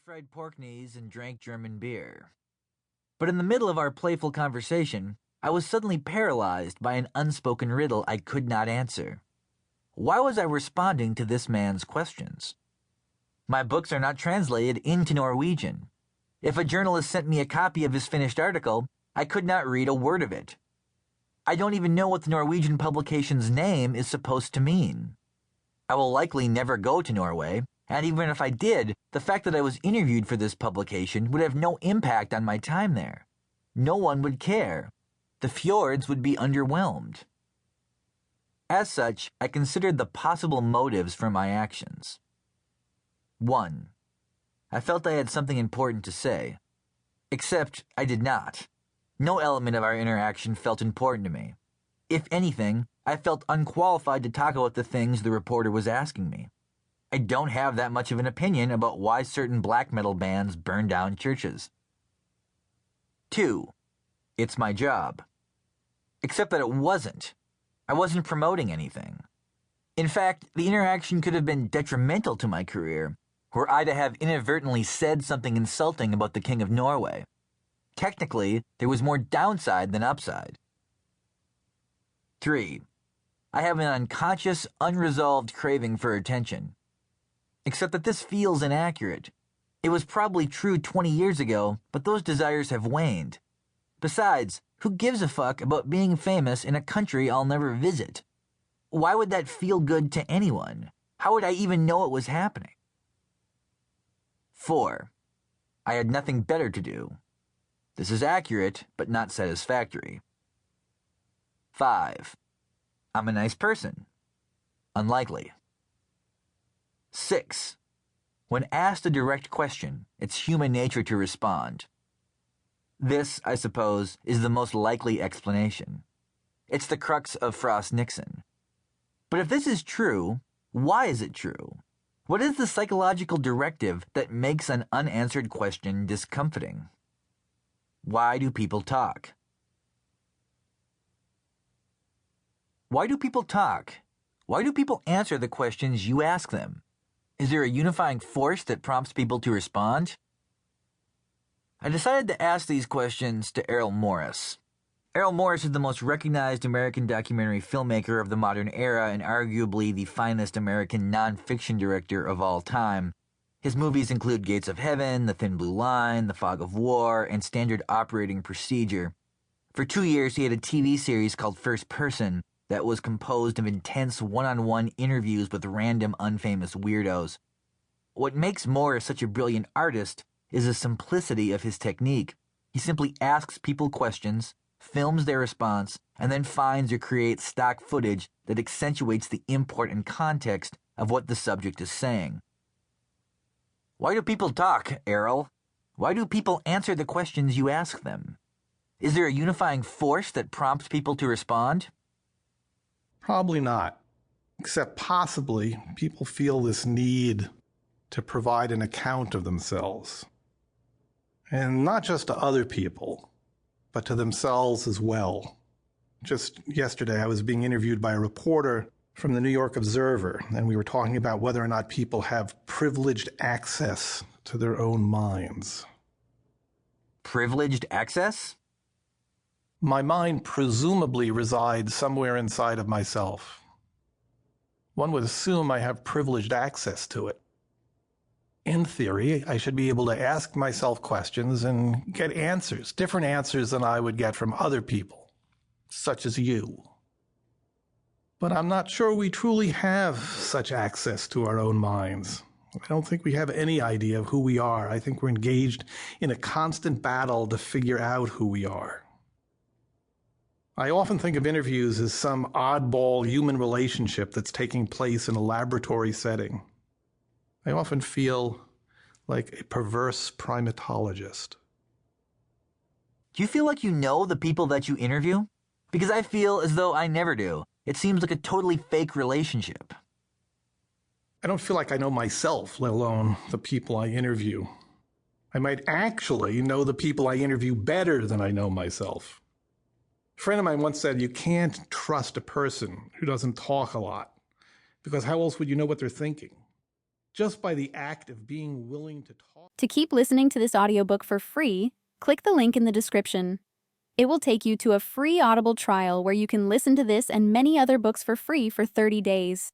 ate fried pork knees and drank German beer. But in the middle of our playful conversation, I was suddenly paralyzed by an unspoken riddle I could not answer. Why was I responding to this man's questions? My books are not translated into Norwegian. If a journalist sent me a copy of his finished article, I could not read a word of it. I don't even know what the Norwegian publication's name is supposed to mean. I will likely never go to Norway, and even if I did, the fact that I was interviewed for this publication would have no impact on my time there. No one would care. The fjords would be underwhelmed. As such, I considered the possible motives for my actions. 1. I felt I had something important to say. Except I did not. No element of our interaction felt important to me. If anything, I felt unqualified to talk about the things the reporter was asking me. I don't have that much of an opinion about why certain black metal bands burn down churches. 2. It's my job. Except that it wasn't. I wasn't promoting anything. In fact, the interaction could have been detrimental to my career, were I to have inadvertently said something insulting about the King of Norway. Technically, there was more downside than upside. 3. I have an unconscious, unresolved craving for attention. Except that this feels inaccurate. It was probably true 20 years ago, but those desires have waned. Besides, who gives a fuck about being famous in a country I'll never visit? Why would that feel good to anyone? How would I even know it was happening? 4. I had nothing better to do. This is accurate, but not satisfactory. 5. I'm a nice person. Unlikely. 6. When asked a direct question, it's human nature to respond. This, I suppose, is the most likely explanation. It's the crux of Frost-Nixon. But if this is true, why is it true? What is the psychological directive that makes an unanswered question discomforting? Why do people talk? Why do people talk? Why do people answer the questions you ask them? Is there a unifying force that prompts people to respond? I decided to ask these questions to Errol Morris. Errol Morris is the most recognized American documentary filmmaker of the modern era and arguably the finest American nonfiction director of all time. His movies include Gates of Heaven, The Thin Blue Line, The Fog of War, and Standard Operating Procedure. For 2 years, he had a TV series called First Person that was composed of intense one-on-one interviews with random unfamous weirdos. What makes Morris such a brilliant artist is the simplicity of his technique. He simply asks people questions, films their response, and then finds or creates stock footage that accentuates the import and context of what the subject is saying. Why do people talk, Errol? Why do people answer the questions you ask them? Is there a unifying force that prompts people to respond? Probably not, except possibly people feel this need to provide an account of themselves. And not just to other people, but to themselves as well. Just yesterday, I was being interviewed by a reporter from the New York Observer, and we were talking about whether or not people have privileged access to their own minds. Privileged access? My mind presumably resides somewhere inside of myself. One would assume I have privileged access to it. In theory, I should be able to ask myself questions and get answers, different answers than I would get from other people, such as you. But I'm not sure we truly have such access to our own minds. I don't think we have any idea of who we are. I think we're engaged in a constant battle to figure out who we are. I often think of interviews as some oddball human relationship that's taking place in a laboratory setting. I often feel like a perverse primatologist. Do you feel like you know the people that you interview? Because I feel as though I never do. It seems like a totally fake relationship. I don't feel like I know myself, let alone the people I interview. I might actually know the people I interview better than I know myself. A friend of mine once said, you can't trust a person who doesn't talk a lot, because how else would you know what they're thinking? just by the act of being willing to talk. To keep listening to this audiobook for free, click the link in the description. It will take you to a free Audible trial where you can listen to this and many other books for free for 30 days.